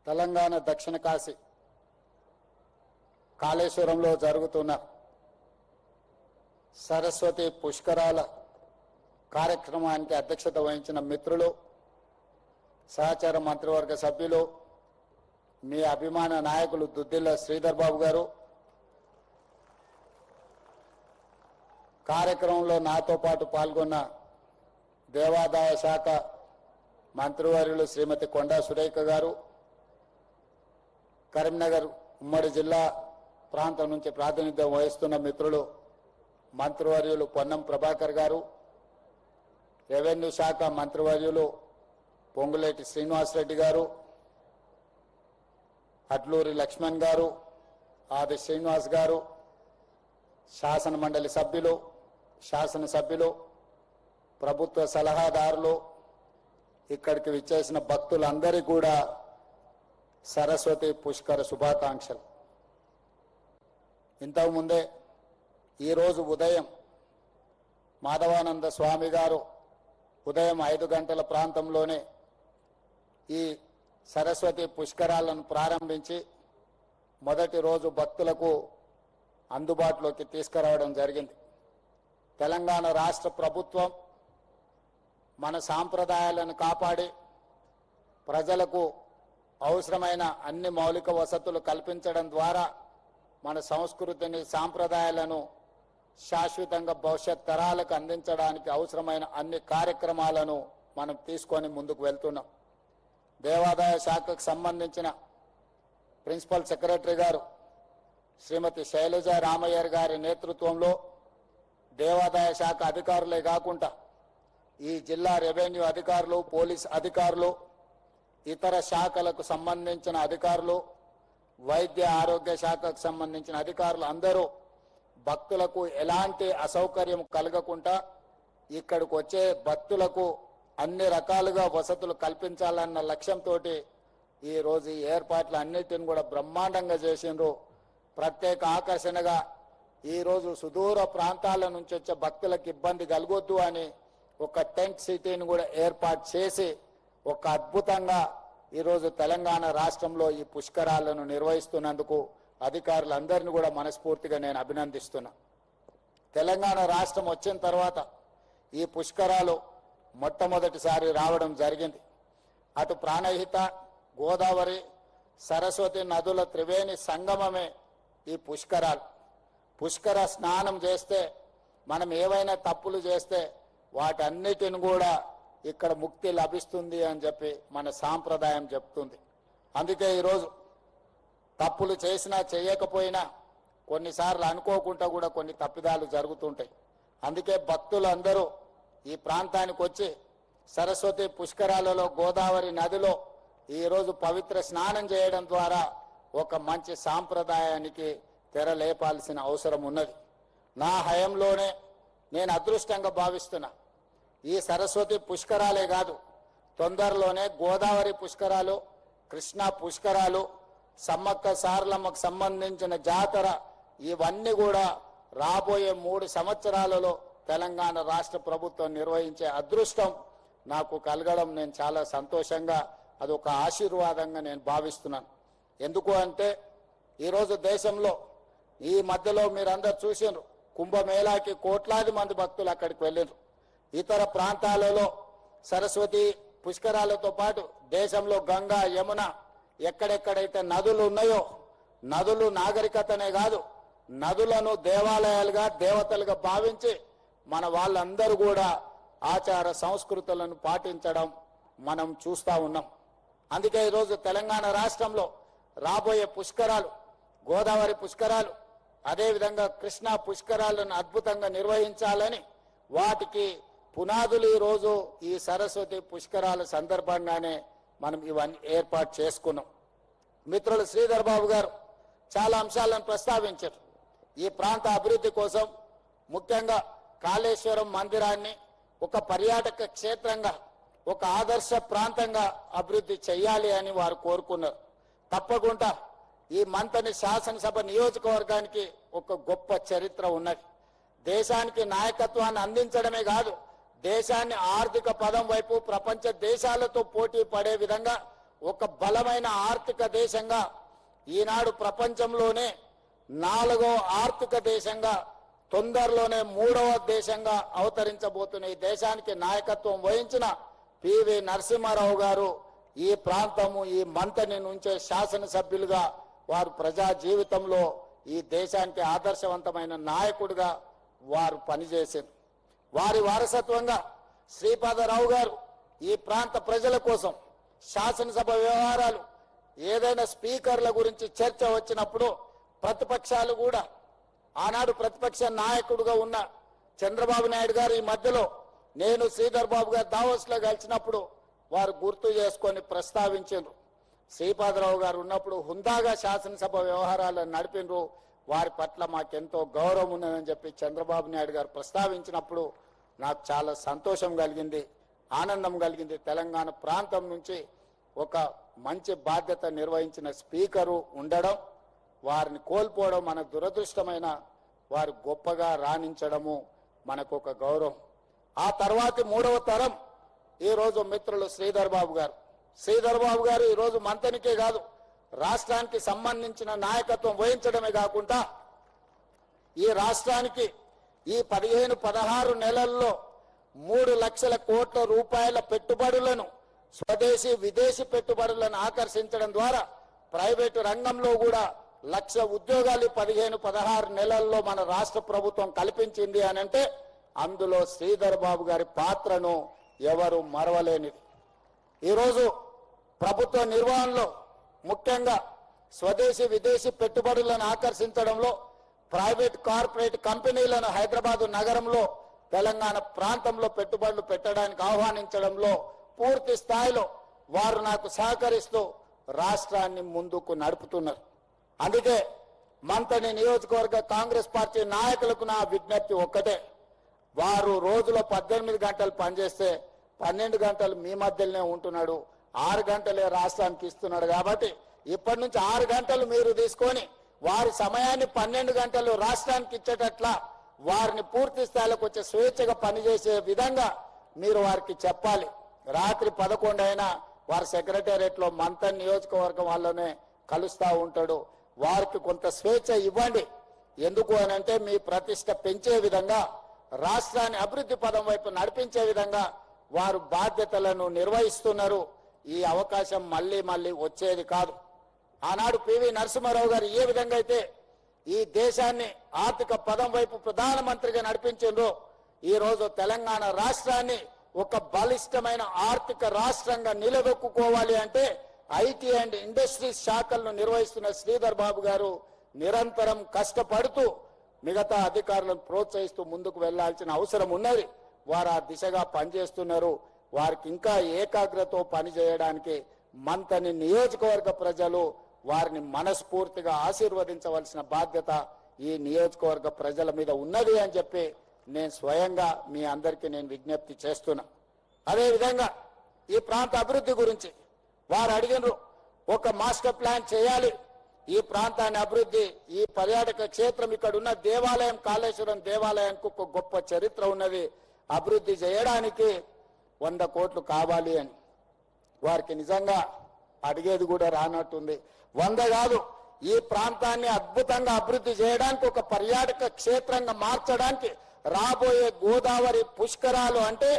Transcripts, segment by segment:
తెలంగాణ దక్షిణ కాశీ కాళేశ్వరంలో జరుగుతున్న సరస్వతి పుష్కరాల కార్యక్రమానికి అధ్యక్షత వహించిన మిత్రులు, సహచార మంత్రివర్గ సభ్యులు, మీ అభిమాన నాయకులు దుద్దిల్ల శ్రీధర్ బాబు గారు, కార్యక్రమంలో నాతో పాటు పాల్గొన్న దేవాదాయ శాఖ మంత్రివర్యులు శ్రీమతి కొండా సురేఖ గారు, కరీంనగర్ ఉమ్మడి జిల్లా ప్రాంతం నుంచి ప్రాతినిధ్యం వహిస్తున్న మిత్రులు మంత్రివర్యులు పొన్నం ప్రభాకర్ గారు, రెవెన్యూ శాఖ మంత్రివర్యులు పొంగులేటి శ్రీనివాసరెడ్డి గారు, అడ్లూరి లక్ష్మణ్ గారు, ఆది శ్రీనివాస్ గారు, శాసన మండలి సభ్యులు, శాసనసభ్యులు, ప్రభుత్వ సలహాదారులు, ఇక్కడికి విచ్చేసిన భక్తులందరికీ కూడా సరస్వతి పుష్కర శుభాకాంక్షలు. ఇంతకుముందే ఈరోజు ఉదయం మాధవానంద స్వామి గారు ఉదయం 5 గంటల ప్రాంతంలోనే ఈ సరస్వతి పుష్కరాలను ప్రారంభించి మొదటి రోజు భక్తులకు అందుబాటులోకి తీసుకురావడం జరిగింది. తెలంగాణ రాష్ట్ర ప్రభుత్వం మన సాంప్రదాయాలను కాపాడి ప్రజలకు అవసరమైన అన్ని మౌలిక వసతులు కల్పించడం ద్వారా మన సంస్కృతిని, సాంప్రదాయాలను శాశ్వతంగా భవిష్యత్ తరాలకు అందించడానికి అవసరమైన అన్ని కార్యక్రమాలను మనం తీసుకొని ముందుకు వెళ్తున్నాం. దేవాదాయ శాఖకు సంబంధించిన ప్రిన్సిపల్ సెక్రటరీ గారు శ్రీమతి శైలజ రామయ్యర్ గారి నేతృత్వంలో దేవాదాయ శాఖ అధికారులే కాకుండా ఈ జిల్లా రెవెన్యూ అధికారులు, పోలీస్ అధికారులు, ఇతర శాఖలకు సంబంధించిన అధికారులు, వైద్య ఆరోగ్య శాఖకు సంబంధించిన అధికారులు అందరూ భక్తులకు ఎలాంటి అసౌకర్యం కలగకుండా ఇక్కడికి వచ్చే భక్తులకు అన్ని రకాలుగా వసతులు కల్పించాలన్న లక్ష్యంతో ఈరోజు ఈ ఏర్పాట్లు అన్నిటిని కూడా బ్రహ్మాండంగా చేసిండ్రు. ప్రత్యేక ఆకర్షణగా ఈరోజు సుదూర ప్రాంతాల నుంచి వచ్చే భక్తులకు ఇబ్బంది కలగొద్దు అని ఒక టెంట్ సిటీని కూడా ఏర్పాటు చేసి ఒక అద్భుతంగా ఈరోజు తెలంగాణ రాష్ట్రంలో ఈ పుష్కరాలను నిర్వహిస్తున్నందుకు అధికారులందరినీ కూడా మనస్ఫూర్తిగా నేను అభినందిస్తున్నా. తెలంగాణ రాష్ట్రం వచ్చిన తర్వాత ఈ పుష్కరాలు మొట్టమొదటిసారి రావడం జరిగింది. అటు ప్రాణహిత, గోదావరి, సరస్వతి నదుల త్రివేణి సంగమమే ఈ పుష్కరాలు. పుష్కర స్నానం చేస్తే మనం ఏవైనా తప్పులు చేస్తే వాటన్నిటిని కూడా ఇక్కడ ముక్తి లభిస్తుంది అని చెప్పి మన సాంప్రదాయం చెప్తుంది. అందుకే ఈరోజు తప్పులు చేసినా చేయకపోయినా కొన్నిసార్లు అనుకోకుండా కూడా కొన్ని తప్పిదాలు జరుగుతుంటాయి. అందుకే భక్తులందరూ ఈ ప్రాంతానికి వచ్చి సరస్వతి పుష్కరాలలో గోదావరి నదిలో ఈరోజు పవిత్ర స్నానం చేయడం ద్వారా ఒక మంచి సాంప్రదాయానికి తెరలేపాల్సిన అవసరం ఉన్నది. నా హయంలోనే నేను అదృష్టంగా భావిస్తున్నా. ఈ సరస్వతి పుష్కరాలే కాదు, తొందరలోనే గోదావరి పుష్కరాలు, కృష్ణా పుష్కరాలు, సమ్మక్క సారలమ్మకు సంబంధించిన జాతర, ఇవన్నీ కూడా రాబోయే 3 సంవత్సరాలలో తెలంగాణ రాష్ట్ర ప్రభుత్వం నిర్వహించే అదృష్టం నాకు కలగడం నేను చాలా సంతోషంగా, అదొక ఆశీర్వాదంగా నేను భావిస్తున్నాను. ఎందుకు అంటే ఈరోజు దేశంలో ఈ మధ్యలో మీరందరూ చూసినారు, కుంభమేళాకి కోట్లాది మంది భక్తులు అక్కడికి వెళ్ళారు. ఇతర ప్రాంతాలలో సరస్వతి పుష్కరాలతో పాటు దేశంలో గంగా, యమున, ఎక్కడెక్కడైతే నదులు ఉన్నాయో, నదులు నాగరికతనే కాదు, నదులను దేవాలయాలుగా, దేవతలుగా భావించి మన వాళ్ళందరూ కూడా ఆచార సంస్కృతులను పాటించడం మనం చూస్తూ ఉన్నాం. అందుకే ఈరోజు తెలంగాణ రాష్ట్రంలో రాబోయే పుష్కరాలు, గోదావరి పుష్కరాలు, అదేవిధంగా కృష్ణా పుష్కరాలను అద్భుతంగా నిర్వహించాలని వాటికి పునాదులు ఈరోజు ఈ సరస్వతి పుష్కరాల సందర్భంగానే మనం ఇవన్నీ ఏర్పాటు చేసుకున్నాం. మిత్రులు శ్రీధర్ బాబు గారు చాలా అంశాలను ప్రస్తావించారు. ఈ ప్రాంత అభివృద్ధి కోసం ముఖ్యంగా కాళేశ్వరం మందిరాన్ని ఒక పర్యాటక క్షేత్రంగా, ఒక ఆదర్శ ప్రాంతంగా అభివృద్ధి చేయాలి అని వారు కోరుకున్నారు. తప్పకుండా ఈ మంతని శాసనసభ నియోజకవర్గానికి ఒక గొప్ప చరిత్ర ఉన్నది. దేశానికి నాయకత్వాన్ని అందించడమే కాదు, దేశాన్ని ఆర్థిక పదం వైపు ప్రపంచ దేశాలతో పోటీ పడే విధంగా ఒక బలమైన ఆర్థిక దేశంగా ఈనాడు ప్రపంచంలోనే 4వ ఆర్థిక దేశంగా తొందరలోనే 3వ దేశంగా అవతరించబోతున్న ఈ దేశానికి నాయకత్వం వహించిన పివి నరసింహారావు గారు ఈ ప్రాంతము ఈ మంతని నుంచే శాసనసభ్యులుగా వారు ప్రజా జీవితంలో ఈ దేశానికి ఆదర్శవంతమైన నాయకుడిగా వారు పనిచేశారు. వారి వారసత్వంగా శ్రీపాదరావు గారు ఈ ప్రాంత ప్రజల కోసం శాసనసభ వ్యవహారాలు ఏదైనా స్పీకర్ల గురించి చర్చ వచ్చినప్పుడు ప్రతిపక్షాలు కూడా ఆనాడు ప్రతిపక్ష నాయకుడుగా ఉన్న చంద్రబాబు నాయుడు గారు ఈ మధ్యలో నేను శ్రీధర్ బాబు గారు దావోస్లో కలిసినప్పుడు వారు గుర్తు చేసుకొని ప్రస్తావించారు. శ్రీపాదరావు గారు ఉన్నప్పుడు హుందాగా శాసనసభ వ్యవహారాలను నడిపినరు, వారి పట్ల మాకెంతో గౌరవం ఉన్నదని చెప్పి చంద్రబాబు నాయుడు గారు ప్రస్తావించినప్పుడు నాకు చాలా సంతోషం కలిగింది, ఆనందం కలిగింది. తెలంగాణ ప్రాంతం నుంచి ఒక మంచి బాధ్యత నిర్వహించిన స్పీకరు ఉండడం, వారిని కోల్పోవడం మన దురదృష్టమైన, వారు గొప్పగా రాణించడము మనకు ఒక గౌరవం. ఆ తర్వాతి 3వ తరం ఈరోజు మిత్రులు శ్రీధర్ బాబు గారు. శ్రీధర్ బాబు గారు ఈరోజు మంతనికే కాదు రాష్ట్రానికి సంబంధించిన నాయకత్వం వహించడమే కాకుండా ఈ రాష్ట్రానికి ఈ 15-16 నెలల్లో 3 లక్షల కోట్ల రూపాయల పెట్టుబడులను స్వదేశీ విదేశీ పెట్టుబడులను ఆకర్షించడం ద్వారా ప్రైవేటు రంగంలో కూడా 1,00,000 ఉద్యోగాలు 15-16 నెలల్లో మన రాష్ట్ర ప్రభుత్వం కల్పించింది అని అంటే అందులో శ్రీధర్ బాబు గారి పాత్రను ఎవరు మరవలేనిది. ఈరోజు ప్రభుత్వ నిర్వహణలో ముఖ్యంగా స్వదేశీ విదేశీ పెట్టుబడులను ఆకర్షించడంలో ప్రైవేట్ కార్పొరేట్ కంపెనీలను హైదరాబాదు నగరంలో తెలంగాణ ప్రాంతంలో పెట్టుబడులు పెట్టడానికి ఆహ్వానించడంలో పూర్తి స్థాయిలో వారు నాకు సహకరిస్తూ రాష్ట్రాన్ని ముందుకు నడుపుతున్నారు. అందుకే మంతని నియోజకవర్గ కాంగ్రెస్ పార్టీ నాయకులకు నా విజ్ఞప్తి ఒక్కటే, వారు రోజులో 18 గంటలు పనిచేస్తే 12 గంటలు మీ మధ్యలోనే ఉంటున్నాడు, 6 గంటలే రాష్ట్రానికి ఇస్తున్నాడు. కాబట్టి ఇప్పటి నుంచి 6 గంటలు మీరు తీసుకొని వారి సమయాన్ని 12 గంటలు రాష్ట్రానికి ఇచ్చేటట్ల వారిని పూర్తి స్థాయిలోకి వచ్చే స్వేచ్ఛగా పనిచేసే విధంగా మీరు వారికి చెప్పాలి. రాత్రి 11 అయినా వారి సెక్రటేరియట్ లో మంతన్ నియోజకవర్గం వాళ్ళనే కలుస్తూ ఉంటాడు. వారికి కొంత స్వేచ్ఛ ఇవ్వండి. ఎందుకు అని అంటే మీ ప్రతిష్ట పెంచే విధంగా, రాష్ట్రాన్ని అభివృద్ధి పదం వైపు నడిపించే విధంగా వారు బాధ్యతలను నిర్వహిస్తున్నారు. ఈ అవకాశం మళ్ళీ మళ్ళీ వచ్చేది కాదు. ఆనాడు పివి నరసింహారావు గారు ఏ విధంగా అయితే ఈ దేశాన్ని ఆర్థిక పదం వైపు ప్రధానమంత్రిగా నడిపించిండ్రో ఈ రోజు తెలంగాణ రాష్ట్రాన్ని ఒక బలిష్టమైన ఆర్థిక రాష్ట్రంగా నిలదొక్కుకోవాలి అంటే ఐటీ అండ్ ఇండస్ట్రీస్ శాఖలను నిర్వహిస్తున్న శ్రీధర్ బాబు గారు నిరంతరం కష్టపడుతూ మిగతా అధికారులను ప్రోత్సహిస్తూ ముందుకు వెళ్లాల్సిన అవసరం ఉన్నది. వారు ఆ దిశగా పనిచేస్తున్నారు. వారికి ఇంకా ఏకాగ్రతతో పనిచేయడానికి మంతని నియోజకవర్గ ప్రజలు వారిని మనస్ఫూర్తిగా ఆశీర్వదించవలసిన బాధ్యత ఈ నియోజకవర్గ ప్రజల మీద ఉన్నది అని చెప్పి నేను స్వయంగా మీ అందరికీ నేను విజ్ఞప్తి చేస్తున్నా. అదేవిధంగా ఈ ప్రాంత అభివృద్ధి గురించి వారు అడిగినారు, ఒక మాస్టర్ ప్లాన్ చేయాలి, ఈ ప్రాంతాన్ని అభివృద్ధి, ఈ పర్యాటక క్షేత్రం, ఇక్కడ ఉన్న దేవాలయం కాళేశ్వరం దేవాలయానికి ఒక గొప్ప చరిత్ర ఉన్నది, అభివృద్ధి చేయడానికి 100 కోట్లు కావాలి అని. వారికి నిజంగా అడిగేది కూడా రానట్టుంది. 100 కాదు, ఈ ప్రాంతాన్ని అద్భుతంగా అభివృద్ధి చేయడానికి, ఒక పర్యాటక క్షేత్రంగా మార్చడానికి రాబోయే గోదావరి పుష్కరాలు అంటే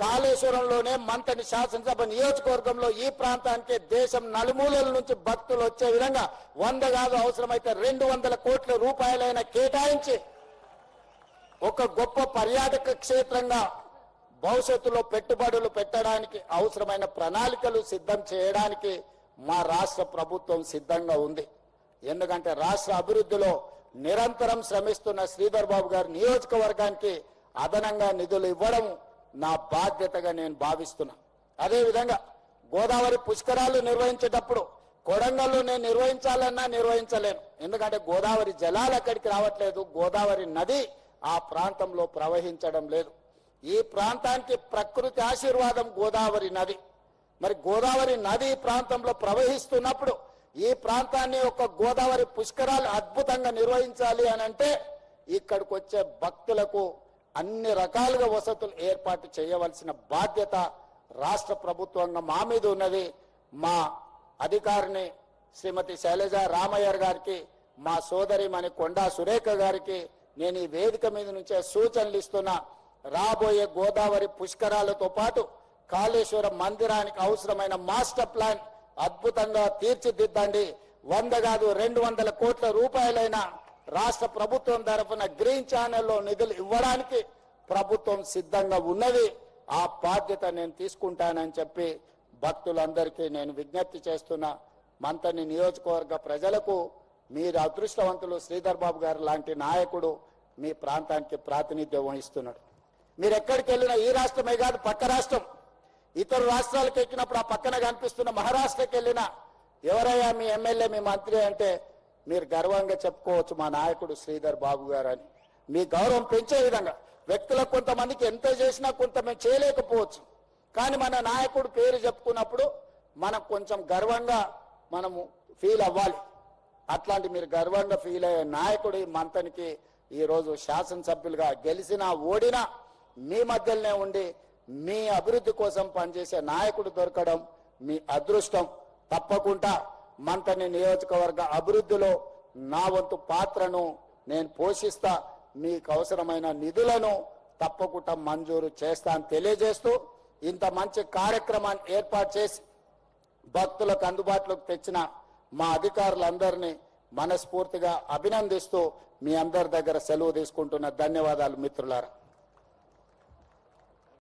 కాళేశ్వరంలోనే మంతని శాసనసభ నియోజకవర్గంలో ఈ ప్రాంతానికి దేశం నలుమూలల నుంచి భక్తులు వచ్చే విధంగా 100 కాదు, అవసరమైతే 200 కోట్ల రూపాయలైనా కేటాయించి ఒక గొప్ప పర్యాటక క్షేత్రంగా భవిష్యత్తులో పెట్టుబడులు పెట్టడానికి అవసరమైన ప్రణాళికలు సిద్ధం చేయడానికి మా రాష్ట్ర ప్రభుత్వం సిద్ధంగా ఉంది. ఎందుకంటే రాష్ట్ర అభివృద్ధిలో నిరంతరం శ్రమిస్తున్న శ్రీధర్ బాబు గారి నియోజకవర్గానికి అదనంగా నిధులు ఇవ్వడం నా బాధ్యతగా నేను భావిస్తున్నా. అదేవిధంగా గోదావరి పుష్కరాలు నిర్వహించేటప్పుడు కొడంగల్లో నేను నిర్వహించాలన్నా నిర్వహించలేను. ఎందుకంటే గోదావరి జలాలు అక్కడికి రావట్లేదు, గోదావరి నది ఆ ప్రాంతంలో ప్రవహించడం లేదు. ఈ ప్రాంతానికి ప్రకృతి ఆశీర్వాదం గోదావరి నది. మరి గోదావరి నది ప్రాంతంలో ప్రవహిస్తున్నప్పుడు ఈ ప్రాంతాన్ని ఒక గోదావరి పుష్కరాలు అద్భుతంగా నిర్వహించాలి అని అంటే ఇక్కడికి వచ్చే భక్తులకు అన్ని రకాలుగా వసతులు ఏర్పాటు చేయవలసిన బాధ్యత రాష్ట్ర ప్రభుత్వంగా మా మీద ఉన్నది. మా అధికారిని శ్రీమతి శైలజ రామయ్య గారికి, మా సోదరిమణి కొండా సురేఖ గారికి నేను ఈ వేదిక మీద నుంచే సూచనలు ఇస్తున్నా. రాబోయే గోదావరి పుష్కరాలతో పాటు కాళేశ్వరం మందిరానికి అవసరమైన మాస్టర్ ప్లాన్ అద్భుతంగా తీర్చిదిద్దండి. 100 కాదు 200 కోట్ల రూపాయలైన రాష్ట్ర ప్రభుత్వం తరఫున గ్రీన్ ఛానల్లో నిధులు ఇవ్వడానికి ప్రభుత్వం సిద్ధంగా ఉన్నది. ఆ బాధ్యత నేను తీసుకుంటానని చెప్పి భక్తులందరికీ నేను విజ్ఞప్తి చేస్తున్నా. మంతని నియోజకవర్గ ప్రజలకు మీరు అదృష్టవంతులు. శ్రీధర్ బాబు గారు లాంటి నాయకుడు మీ ప్రాంతానికి ప్రాతినిధ్యం వహిస్తున్నాడు. మీరు ఎక్కడికి వెళ్ళినా, ఈ రాష్ట్రమే కాదు పక్క రాష్ట్రం, ఇతర రాష్ట్రాలకు ఎక్కినప్పుడు ఆ పక్కన కనిపిస్తున్న మహారాష్ట్రకి వెళ్ళినా ఎవరయ్యా మీ ఎమ్మెల్యే మీ మంత్రి అంటే మీరు గర్వంగా చెప్పుకోవచ్చు మా నాయకుడు శ్రీధర్ బాబు గారు అని. మీ గౌరవం పెంచే విధంగా వ్యక్తులకు కొంతమందికి ఎంత చేసినా కొంత మేము చేయలేకపోవచ్చు, కానీ మన నాయకుడు పేరు చెప్పుకున్నప్పుడు మనం కొంచెం గర్వంగా మనము ఫీల్ అవ్వాలి. అట్లాంటి మీరు గర్వంగా ఫీల్ అయ్యే నాయకుడు ఈ మంతనికి ఈరోజు శాసనసభ్యులుగా గెలిచినా ఓడినా మీ మధ్యలోనే ఉండి మీ అభివృద్ధి కోసం పనిచేసే నాయకుడు దొరకడం మీ అదృష్టం. తప్పకుండా మంతని నియోజకవర్గ అభివృద్ధిలో నా వంతు పాత్రను నేను పోషిస్తా. మీకు అవసరమైన నిధులను తప్పకుండా మంజూరు చేస్తా అని తెలియజేస్తూ, ఇంత మంచి కార్యక్రమాన్ని ఏర్పాటు చేసి భక్తులకు అందుబాటులోకి తెచ్చిన మా అధికారులందరినీ మనస్ఫూర్తిగా అభినందిస్తూ మీ అందరి దగ్గర సెలవు తీసుకుంటున్న ధన్యవాదాలు మిత్రులారా.